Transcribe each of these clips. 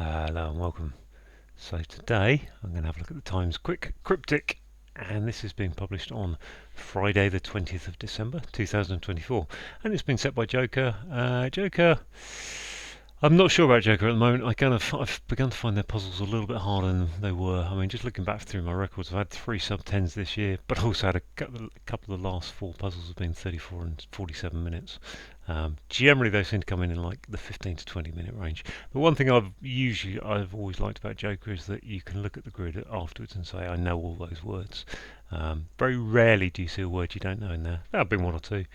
Hello and welcome. So today I'm going to have a look at the Times Quick Cryptic, and this is being published on Friday the 20th of December 2024, and it's been set by Joker. I'm not sure about Joker at the moment. I've begun to find their puzzles a little bit harder than they were. I mean, just looking back through my records, I've had 3 sub-10s this year, but I also had a couple of the last 4 puzzles have been 34 and 47 minutes. Generally, those seem to come in like the 15 to 20 minute range. The one thing I've always liked about Joker is that you can look at the grid afterwards and say, I know all those words. Very rarely do you see a word you don't know in there. There have been one or two,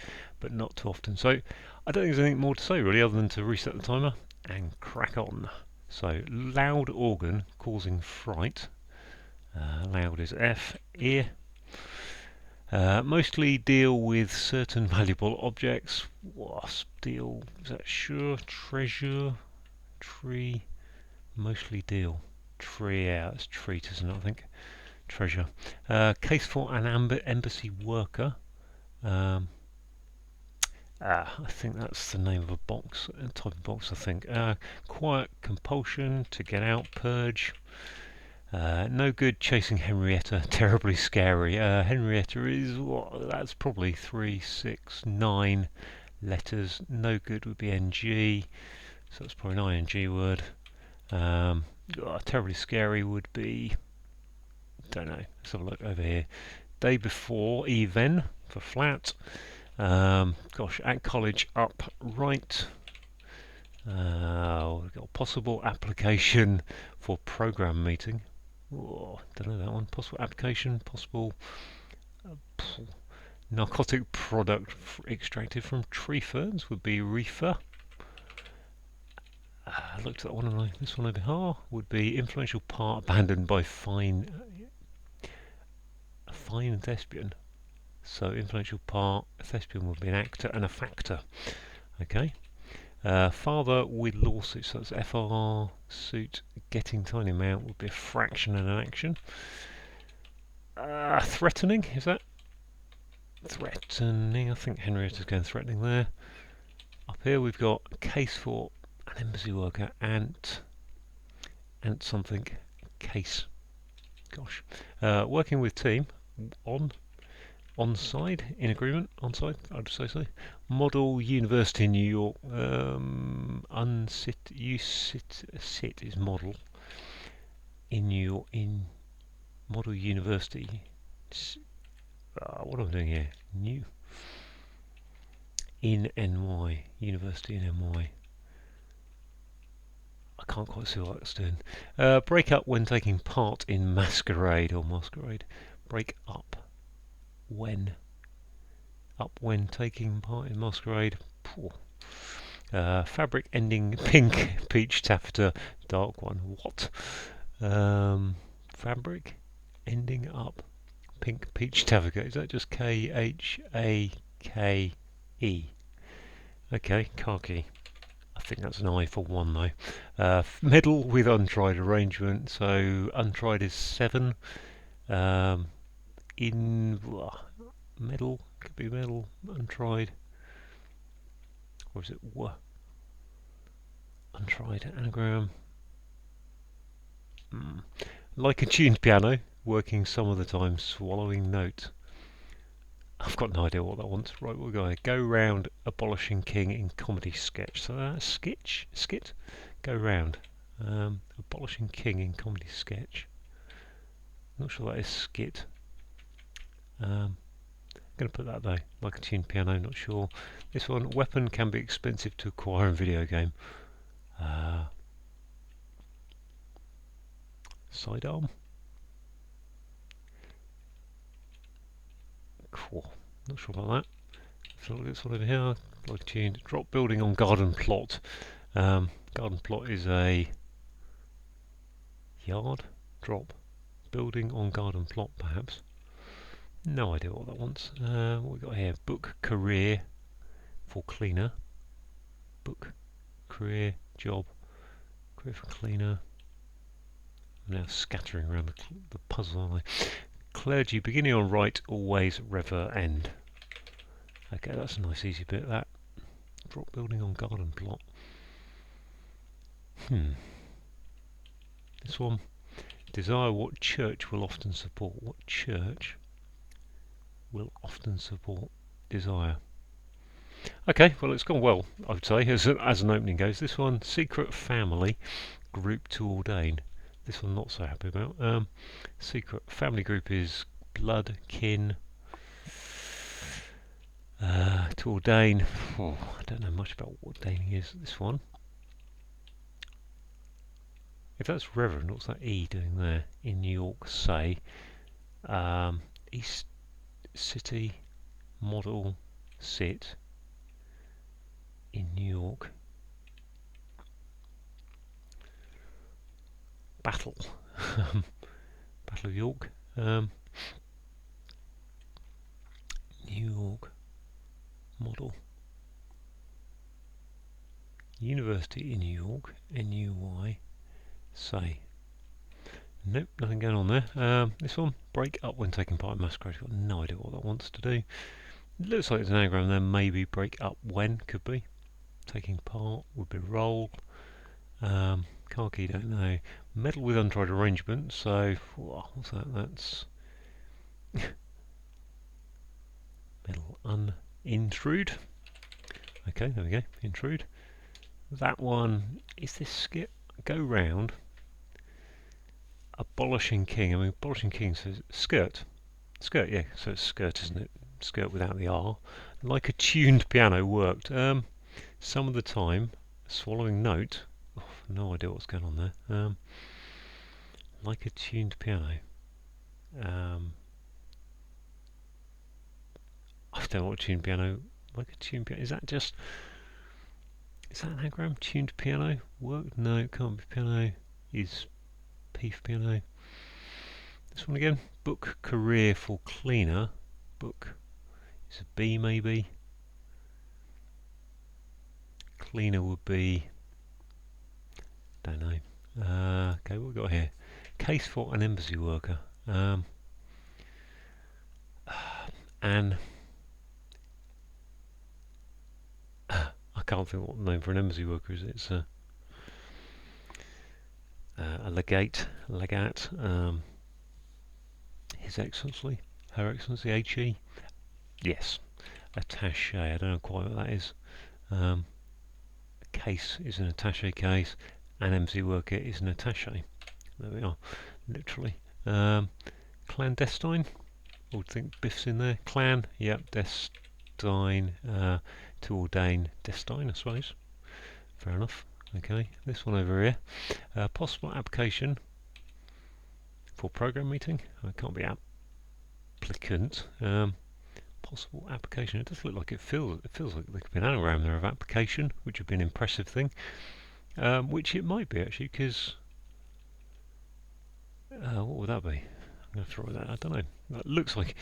but not too often. So I don't think there's anything more to say really, other than to reset the timer and crack on. So, loud organ causing fright. Loud is F, ear. Mostly deal with certain valuable objects. Wasp, deal, is that sure? Treasure, tree, mostly deal. Tree, yeah, it's treat, isn't it, I think? Treasure. Case for an embassy worker. I think that's the name of a box, a type of box, I think. Quiet compulsion, to get out, purge. No good chasing Henrietta, terribly scary. Henrietta is, that's probably 3, 6, 9 letters. No good would be NG, so that's probably an ING word. Terribly scary would be, don't know, let's have a look over here. Day before, even, for flat. At college, up, right. We've got possible application for program meeting. Don't know that one. Possible application, possible narcotic product extracted from tree ferns would be reefer. I looked at that one, this one over here would be influential part abandoned by fine thespian. So influential part, a thespian would be an actor and a factor. Okay. Father with lawsuit, so that's FR suit. Getting tiny amount would be a fraction and an action. Threatening, is that? Threatening, I think Henrietta's going threatening there. Up here we've got case for an embassy worker, ant something, case. Gosh. Working with team, on side, in agreement, on side, I'd say so. Model University in New York. Sit is model in New York, in Model University. What am I doing here? New in NY, University in NY. I can't quite see what that's doing. Break up when taking part in masquerade or masquerade. Break up when. Up when taking part in masquerade. Fabric ending pink, peach taffeta, dark one. What? Fabric ending up pink, peach taffeta. Is that just KHAKE? Okay, khaki. I think that's an I for one though. Medal with untried arrangement. So untried is 7. Medal, could be medal, untried. Or is it untried anagram? Like a tuned piano, working some of the time, swallowing note. I've got no idea what that wants. Right, we'll go round abolishing king in comedy sketch. So that's skit. Go round abolishing king in comedy sketch. Not sure that is skit. Going to put that though, like a tuned piano, not sure. This one, weapon can be expensive to acquire in video game. Sidearm. Cool. Not sure about that. So look at this one over here, like tuned. Drop building on garden plot. Garden plot is a yard. Drop building on garden plot, perhaps. No idea what that wants. What we got here? Book career for cleaner. Book career job. Career for cleaner. I'm now scattering around the puzzle, aren't I? Clergy beginning on right, always rever end. Okay, that's a nice easy bit. That drop building on garden plot. This one, desire what church will often support. What church will often support desire? Okay, well it's gone well, I would say, as an opening goes. This one, secret family group to ordain. This one not so happy about. Secret family group is blood, kin, to ordain. Oh, I don't know much about what ordaining is. This one. If that's reverend, what's that E doing there? In New York, say. East City model sit in New York. Battle. Battle of York. New York model. University in New York. NUY. Say. Nope, nothing going on there. This one, break up when taking part in masquerade. Got no idea what that wants to do. It looks like it's an anagram there. Maybe break up when, could be. Taking part would be roll. Car key, don't know. Meddle with untried arrangement. So, what's that? That's meddle intrude. Okay, there we go. Intrude. That one is this skip. Go round. Abolishing king. I mean, abolishing king says skirt. Skirt, yeah. So it's skirt, isn't it? Skirt without the R. Like a tuned piano worked. Some of the time, swallowing note. Oh, no idea what's going on there. Like a tuned piano. I don't know what tuned piano. Like a tuned piano. Is that just? Is that an anagram? Tuned piano work? No, it can't be piano. Is P for piano. This one again. Book career for cleaner. Book is a B maybe. Cleaner would be. Don't know. Okay, what we got here? Case for an embassy worker. I can't think what the name for an embassy worker is. It's a legate. His Excellency, Her Excellency, HE. Yes, attaché. I don't know quite what that is. Case is an attaché case. An embassy worker is an attaché. There we are, literally. Clandestine. I would think Biff's in there. Clan, yep. Destine, to ordain. Destine, I suppose. Fair enough. Okay, this one over here. Possible application for program meeting. It can't be applicant. Possible application. It does look like it feels like there could be an anagram there of application, which would be an impressive thing. Which it might be actually, because what would that be? I'm going to throw that. I don't know. That looks like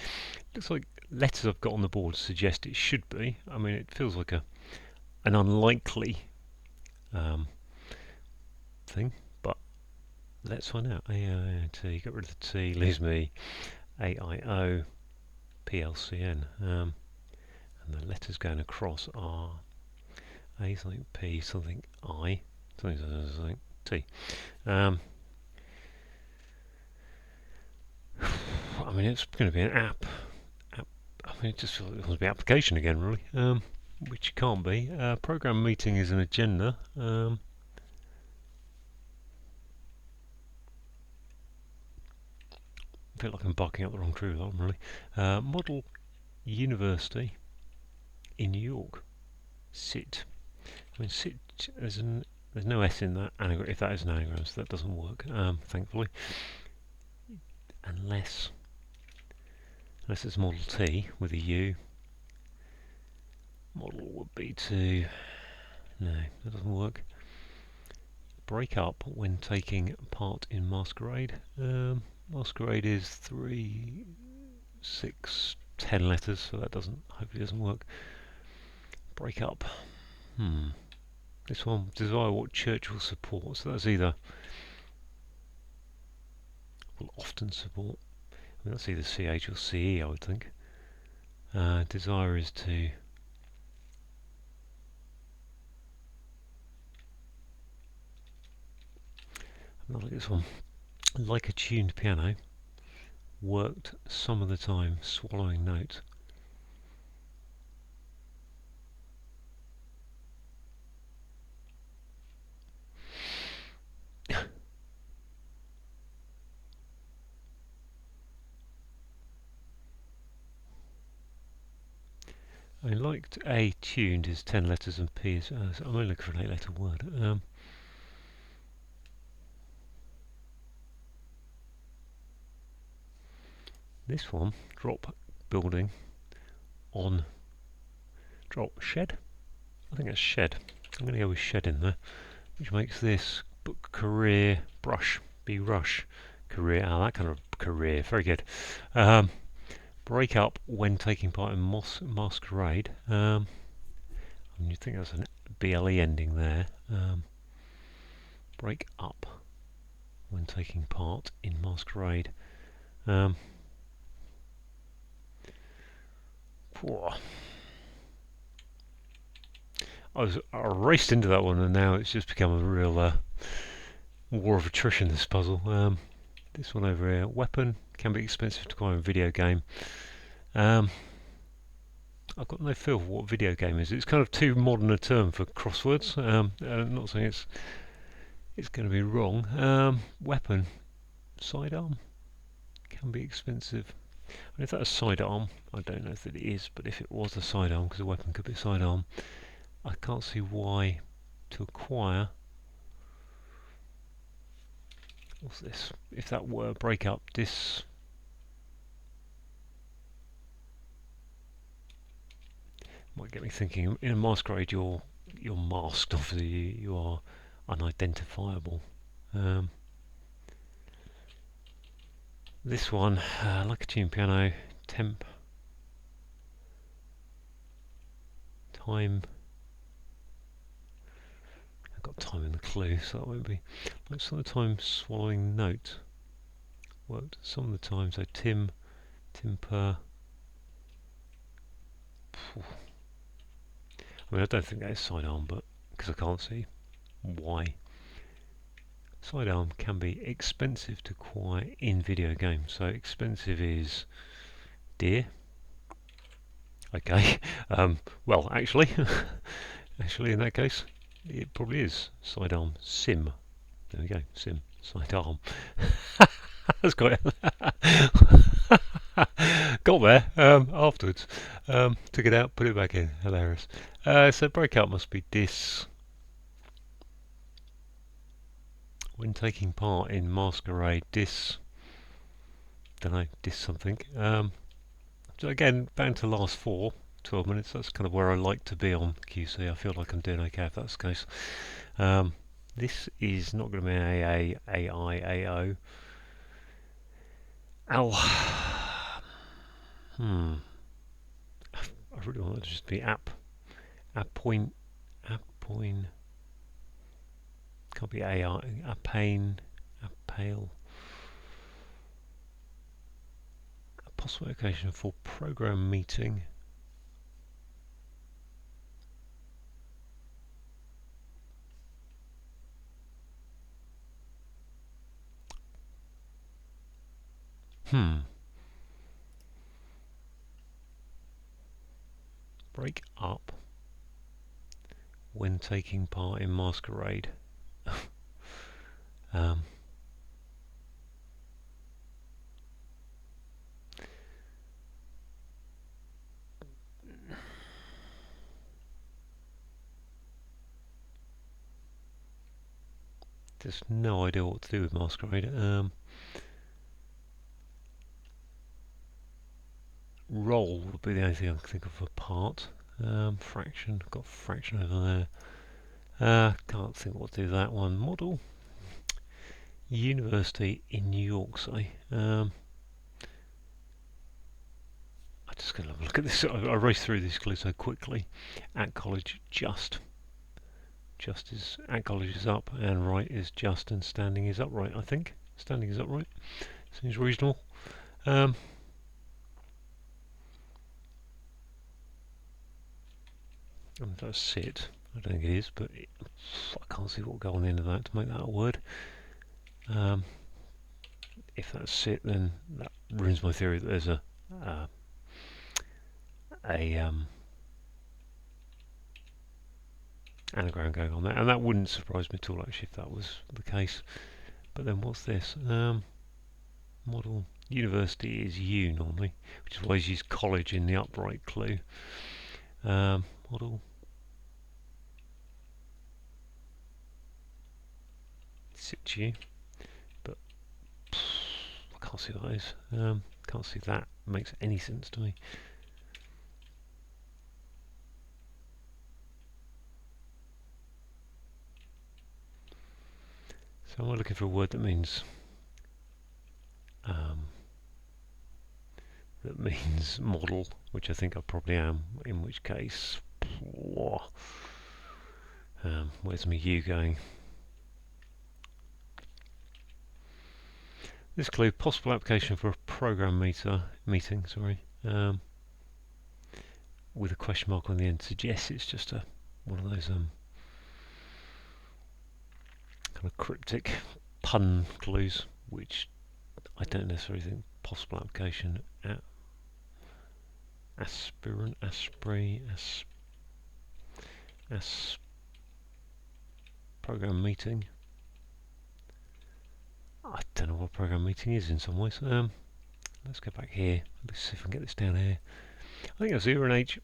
letters I've got on the board suggest it should be. I mean, it feels like an unlikely thing, but let's find out. AIOT, get rid of the T, leaves me AIO PLCN, and the letters going across are A something P something I something T. I mean, it's going to be an app. I mean, it just feels like it wants to be application again, really, which it can't be. Program meeting is an agenda. I feel like I'm barking up the wrong tree with that one, really. Model University in New York. Sit. I mean, sit. There's no S in that anagram. If that is an anagram, so that doesn't work. Thankfully, unless it's model T with a U. Model would be to. No, that doesn't work. Break up when taking part in masquerade. Masquerade is 3, 6, 10 letters, so that hopefully doesn't work. Break up. This one, desire what church will support. So that's either will often support. I mean, that's either CH or CE, I would think. Desire is to. Not like this one. Like a tuned piano, worked some of the time, swallowing notes. I liked A tuned is 10 letters and P is. So I'm only looking for an 8-letter word. This one, drop building on drop shed. I think that's shed. I'm going to go with shed in there, which makes this book career brush be rush career. That kind of career. Very good. Break up when taking part in masquerade. You think that's an BLE ending there. Break up when taking part in masquerade. I raced into that one, and now it's just become a real war of attrition, this puzzle. This one over here, weapon, can be expensive to acquire in a video game. I've got no feel for what video game is. It's kind of too modern a term for crosswords. I'm not saying it's going to be wrong. Weapon, sidearm, can be expensive. And if that's a sidearm, I don't know if it is, but if it was a sidearm, because a weapon could be a sidearm, I can't see why to acquire. What's this? If that were break up, this might get me thinking. In a masquerade, you're masked. Obviously, you are unidentifiable. This one, like a tuned piano, temp, time. I've got time in the clue, so that won't be. Like some of the time, swallowing note worked. Some of the time, so timper. I mean, I don't think that is sidearm, but because I can't see why. Sidearm can be expensive to acquire in video games. So expensive is dear. Okay. Well, actually, in that case, it probably is sidearm sim. There we go. Sim sidearm. That's quite got there afterwards. Took it out, put it back in. Hilarious. So breakout must be dis. When taking part in masquerade, dis. Don't know, dis something. So again, bound to last 12 minutes. That's kind of where I like to be on QC. I feel like I'm doing okay if that's the case. This is not going to be an AA, AI, AO. Al. I really want it to just be app. App point. Can't be AI. Appane. Appale. A possible occasion for program meeting. Break up when taking part in masquerade. Just no idea what to do with masquerade. Roll would be the only thing I can think of for part. Fraction, got fraction over there. Can't think what to do with that one. Model. University in New York, say. I just gotta have a look at this. I raced through these clues so quickly. At college, just. Just is at college is up, and right is just, and standing is upright. I think standing is upright. Seems reasonable. That's sit. I don't think it is, but I can't see what will go on into that to make that a word. If that's it, then that ruins my theory that there's uh, a anagram going on there, and that wouldn't surprise me at all actually if that was the case. But then what's this? Model university is U normally, which is why he's used college in the upright clue. Model situ, but I can't see what that is. Can't see that makes any sense to me. So I'm looking for a word that means model, which I think I probably am. In which case, where's my U going? This clue: possible application for a program meeting. Sorry, with a question mark on the end, suggests it's just one of those kind of cryptic pun clues, which I don't necessarily think possible application. Aspirant, program meeting. I don't know what program meeting is in some ways. Let's go back here. Let's see if I can get this down here. I think that's here and H.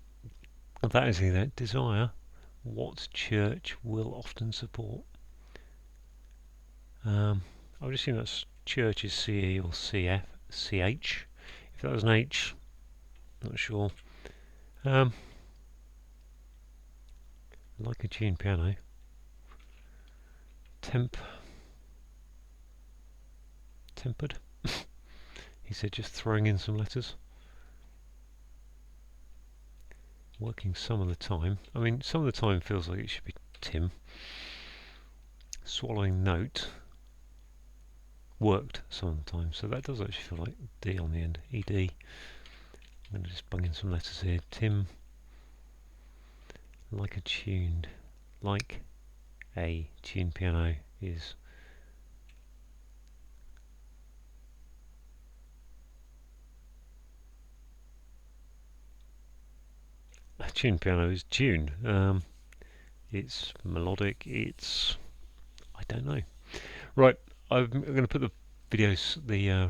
That is either desire. What church will often support? I would assume that's church is CE or CF, CH. If that was an H, not sure. Like a tuned piano. Tempered. He said just throwing in some letters. Working some of the time. I mean, some of the time feels like it should be Tim. Swallowing note. Worked some of the time. So that does actually feel like D on the end. ED. I'm going to just bung in some letters here. Tim. Like a tuned piano is a tuned piano is tuned. It's melodic. It's I don't know. Right, I'm going to put the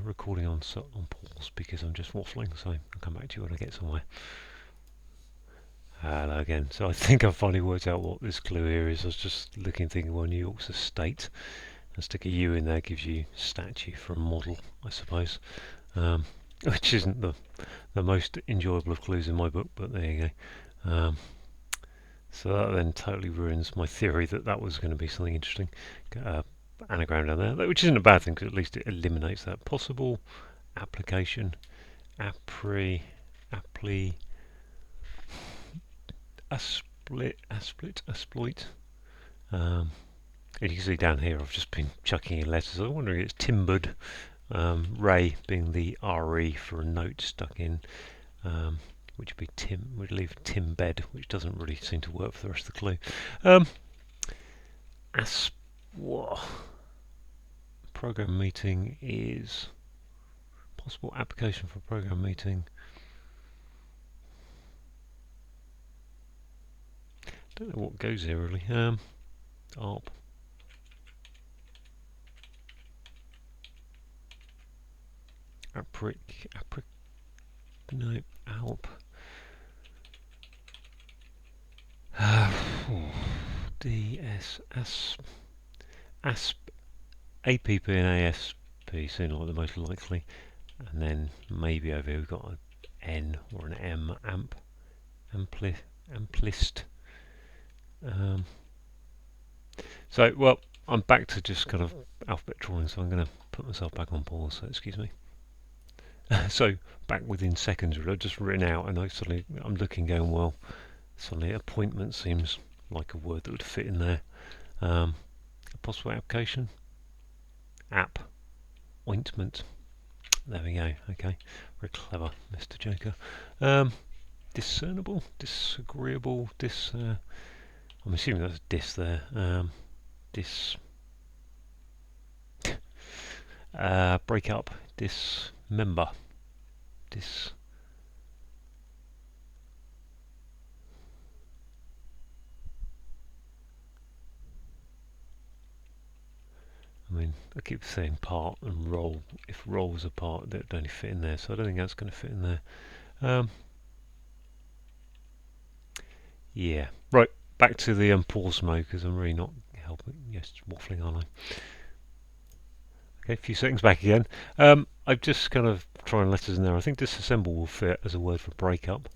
recording on pause because I'm just waffling. So I'll come back to you when I get somewhere. Hello again. So I think I've finally worked out what this clue here is. I was just looking, thinking, well, New York's a state. And stick a U in there gives you statue for a model, I suppose. Which isn't the most enjoyable of clues in my book, but there you go. So that then totally ruins my theory that was going to be something interesting. Anagram down there, which isn't a bad thing because at least it eliminates that possible application. Exploit. As you can see down here, I've just been chucking in letters. I'm wondering if it's timbered. Ray being the RE for a note stuck in, which would be Tim. Would leave Tim bed, which doesn't really seem to work for the rest of the clue. Program meeting is possible application for a program meeting. Don't know what goes here really. ARP. No, ALP. DS, APP and ASP seem like the most likely. And then maybe over here we've got an N or an M, amplist. So, well, I'm back to just kind of alphabet drawing, so I'm going to put myself back on pause, so excuse me. So, back within seconds, I've just written out, and I'm looking going, well, suddenly appointment seems like a word that would fit in there. A possible application? App. Ointment. There we go, okay. Very clever, Mr. Joker. Discernible? Disagreeable? I'm assuming that's dis there. break up, dismember, dis. I mean, I keep saying part and roll. If roll was a part, that would only fit in there, so I don't think that's going to fit in there. Yeah, right. Back to the pause mode because I'm really not helping. Yes, waffling, aren't I? Okay, a few seconds back again. I've just kind of trying letters in there. I think disassemble will fit as a word for breakup.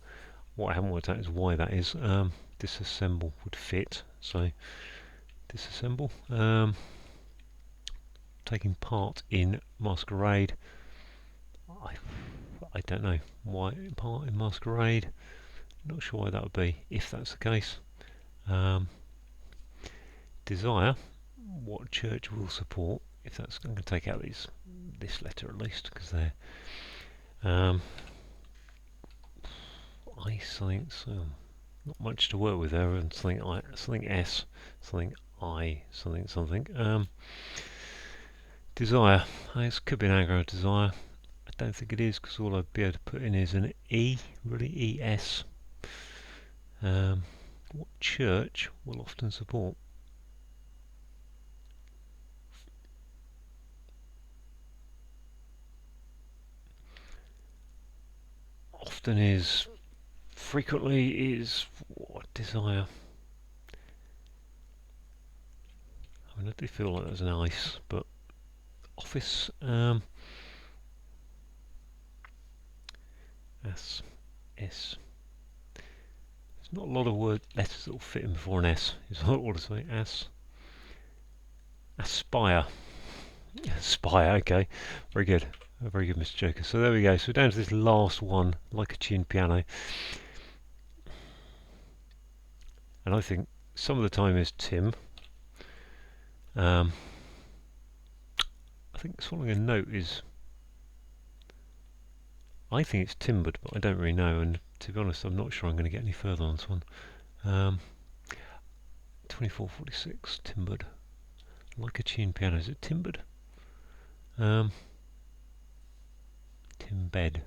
What I haven't worked out is why that is. Disassemble would fit, so disassemble. Taking part in masquerade. I don't know why part in masquerade. Not sure why that would be if that's the case. Desire. What church will support? If that's, I'm going to take out this letter at least because they're I something so not much to work with there, and something I, something S, something I, something something. Desire. This could be an anagram of desire. I don't think it is because all I'd be able to put in is an E, really ES. What church will often support? Often is, frequently is, what desire? I mean, I do feel like there's an ice, but office, S, S. There's not a lot of word letters that will fit in before an S. Is what I want to say. S. Aspire. Aspire, okay. Very good. Very good, Mr. Joker. So there we go. So we're down to this last one, like a tuned piano. And I think some of the time is Tim. I think swallowing a note is... I think it's timbered, but I don't really know. And to be honest, I'm not sure I'm going to get any further on this one. 2446, timbered. Like a tuned piano. Is it timbered? Timbed.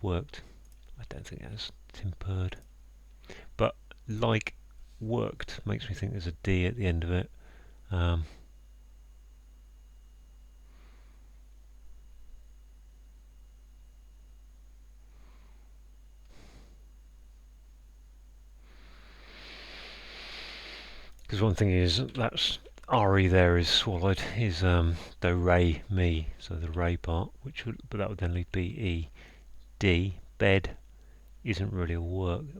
Worked. I don't think that's timpered. But like worked makes me think there's a D at the end of it. Because one thing is that's RE there is swallowed is do re mi, so the re part, which would, but that would then leave BE. D bed isn't really a word.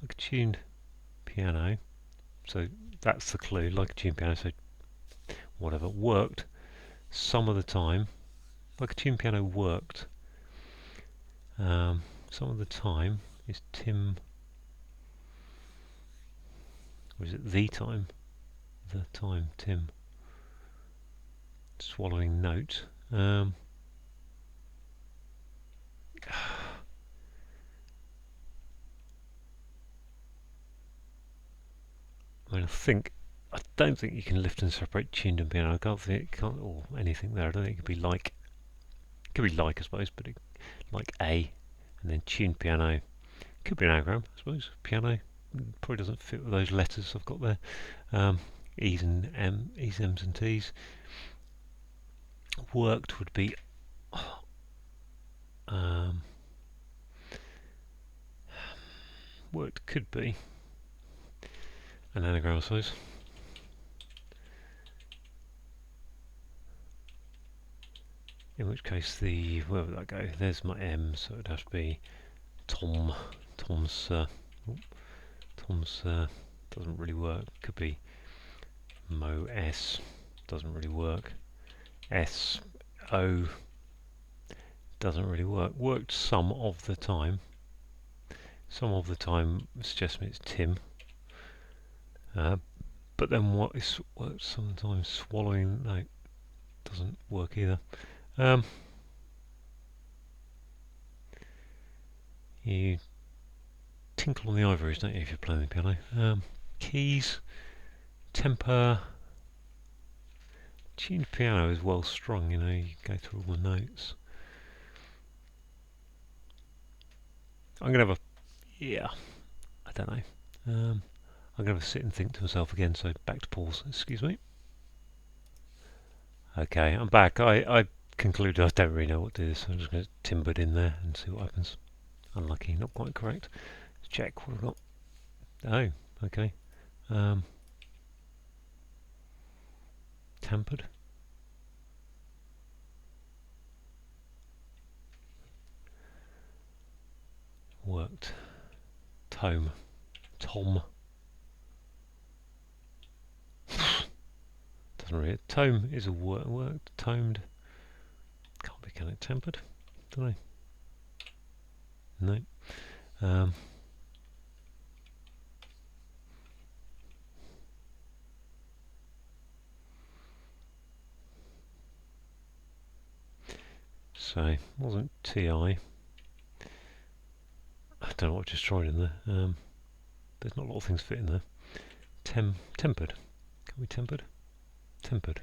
Like a tuned piano, so that's the clue. Like a tuned piano, so whatever worked some of the time. Like a tuned piano worked. Some of the time is Tim. Or is it the time? The time, Tim. Swallowing note. I mean, I don't think you can lift and separate tuned and piano. I can't think, or anything there. I don't think it could be like. It could be like, I suppose, but like A, and then tuned piano. Could be an anagram, I suppose. Piano probably doesn't fit with those letters I've got there. E's and E's, M's and T's. Worked would be worked could be an anagram, I suppose. In which case, where would that go? There's my M, so it'd have to be Tom. Tom's doesn't really work. Could be Mo S, doesn't really work. S O doesn't really work. Worked some of the time. Some of the time suggests me it's Tim. But then what is worked sometimes? Swallowing, no, doesn't work either. You tinkle on the ivories, don't you, if you're playing the piano? Keys, temper, tuned piano is well strung, you know, you go through all the notes. I'm going to have I don't know. I'm going to sit and think to myself again, so back to pause. Excuse me. Okay, I'm back. I concluded I don't really know what to do, so I'm just going to timber it in there and see what happens. Unlucky, not quite correct. Let's check what I've got. Oh, okay. Tampered. Worked. Tome. Tom. Doesn't really. Tome is a word. Worked. Tomed. Can't be, can it? Tempered? Don't know. No. So, wasn't TI. I don't know what I just tried in there. There's not a lot of things fit in there. Tempered. Can we tempered? Tempered.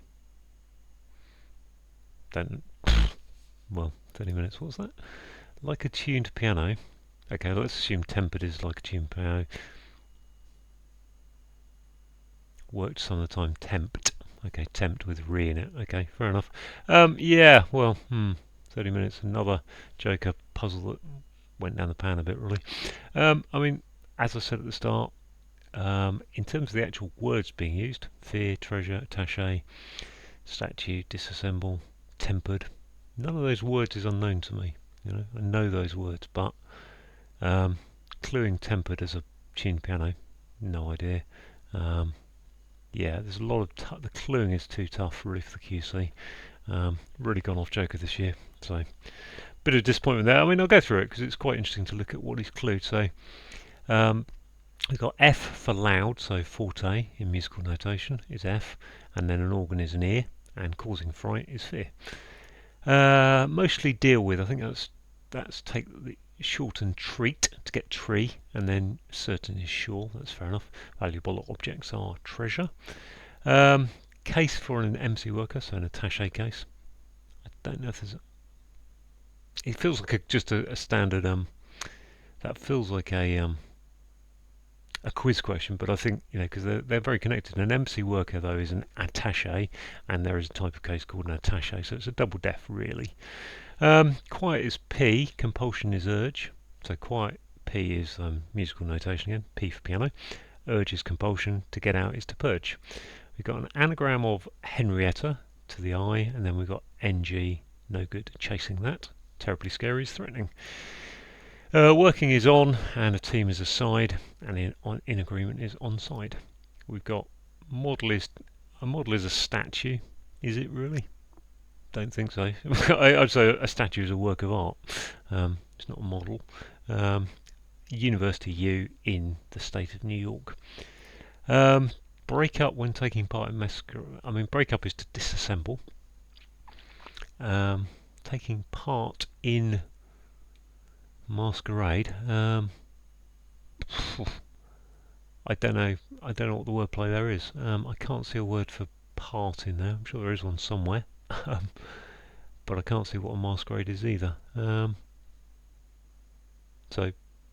Don't. Well, 30 minutes. What's that? Like a tuned piano. Okay, let's assume tempered is like a tuned piano. Worked some of the time. Tempt. Okay, tempt with re in it. Okay, fair enough. Yeah, well, 30 minutes. Another Joker puzzle that went down the pan a bit, really. I mean, as I said at the start, in terms of the actual words being used, fear, treasure, attaché, statue, disassemble, tempered, none of those words is unknown to me. You know, I know those words, but cluing tempered as a tuned piano, no idea. Yeah, there's a lot of the cluing is too tough really for the QC. Really gone off Joker this year, so bit of disappointment there. I mean, I'll go through it because it's quite interesting to look at what he's clued. So we've got F for loud, so forte in musical notation is F, and then an organ is an ear, and causing fright is fear. Mostly deal with, I think that's take the shorten treat to get tree, and then certain is sure, that's fair enough. Valuable objects are treasure. Case for an MC worker, so an attaché case. I don't know if there's it feels like just a standard that feels like a quiz question, but I think, you know, because they're very connected. An MC worker though is an attaché, and there is a type of case called an attaché, so it's a double def really. Quiet is P, compulsion is urge, so quiet P is musical notation again, P for piano. Urge is compulsion, to get out is to purge. We've got an anagram of Henrietta to the I, and then we've got NG, no good, chasing that. Terribly scary is threatening. Working is on, and a team is aside, and in agreement is on side. We've got model is a statue. Is it really? Don't think so. I'd say a statue is a work of art. It's not a model. University U in the state of New York. Break up when taking part in masquerade. I mean, break up is to disassemble. Taking part in masquerade. I don't know. I don't know what the wordplay there is. I can't see a word for part in there. I'm sure there is one somewhere, but I can't see what a masquerade is either. So,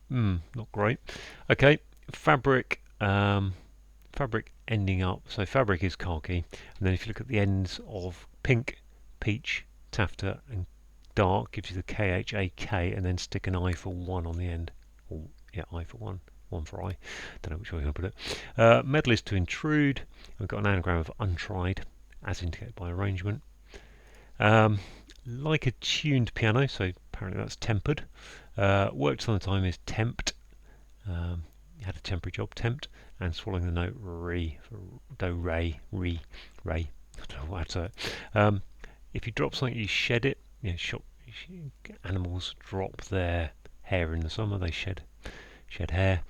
not great. Okay, fabric. Fabric ending up. So fabric is khaki, and then if you look at the ends of pink, peach, taffeta, and dark, gives you the KHAK, and then stick an I for 1 on the end. Or, yeah, I for 1, 1 for I. Don't know which way I'm going to put it. Metal is to intrude. We've got an anagram of untried, as indicated by arrangement. Like a tuned piano, so apparently that's tempered. Worked on the time is tempt. Had a temporary job, tempt, and swallowing the note re for do re. I don't know how to say it. If you drop something, you shed it. You know, animals drop their hair in the summer; they shed hair.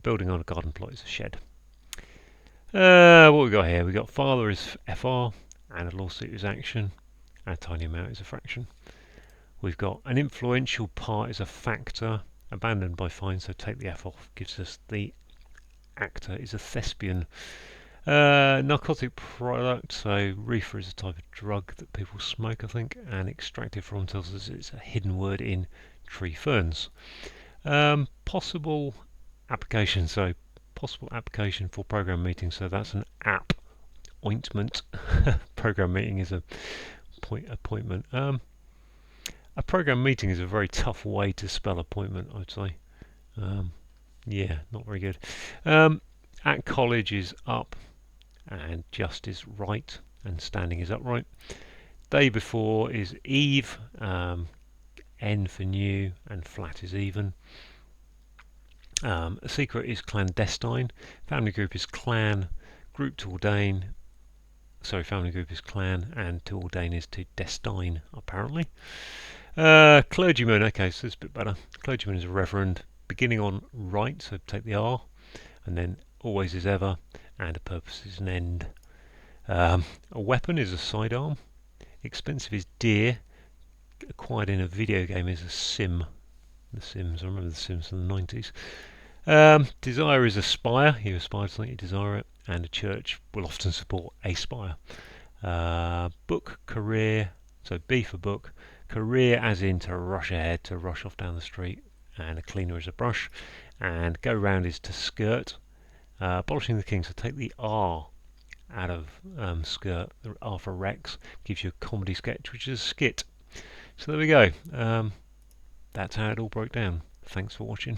Building on a garden plot is a shed. What we got here? We got father is FR, and a lawsuit is action, and a tiny amount is a fraction. We've got an influential part is a factor, abandoned by fine, so take the F off, gives us the actor is a thespian. Narcotic product, so reefer is a type of drug that people smoke, I think, and extracted from tells us it's a hidden word in tree ferns. Possible application, so possible application for program meetings, so that's an app ointment. Program meeting is a appointment. A program meeting is a very tough way to spell appointment, I'd say. Yeah, not very good. At college is up, and just is right, and standing is upright. Day before is eve, N for new, and flat is even. A secret is clandestine. Family group is clan. Group to ordain. Sorry, family group is clan, and to ordain is to destine, apparently. Clergyman, okay, so it's a bit better. Clergyman is a reverend, beginning on right, so take the R, and then always is ever, and a purpose is an end. A weapon is a sidearm. Expensive is dear. Acquired in a video game is a sim. The Sims, I remember the Sims from the 90s. Desire is aspire. You aspire to something, you desire it. And a church will often support aspire. Book, career. So B for book. Career as in to rush ahead, to rush off down the street. And a cleaner is a brush. And go round is to skirt. Abolishing the king, so take the R out of skirt. The R for Rex gives you a comedy sketch, which is a skit. So there we go. That's how it all broke down. Thanks for watching.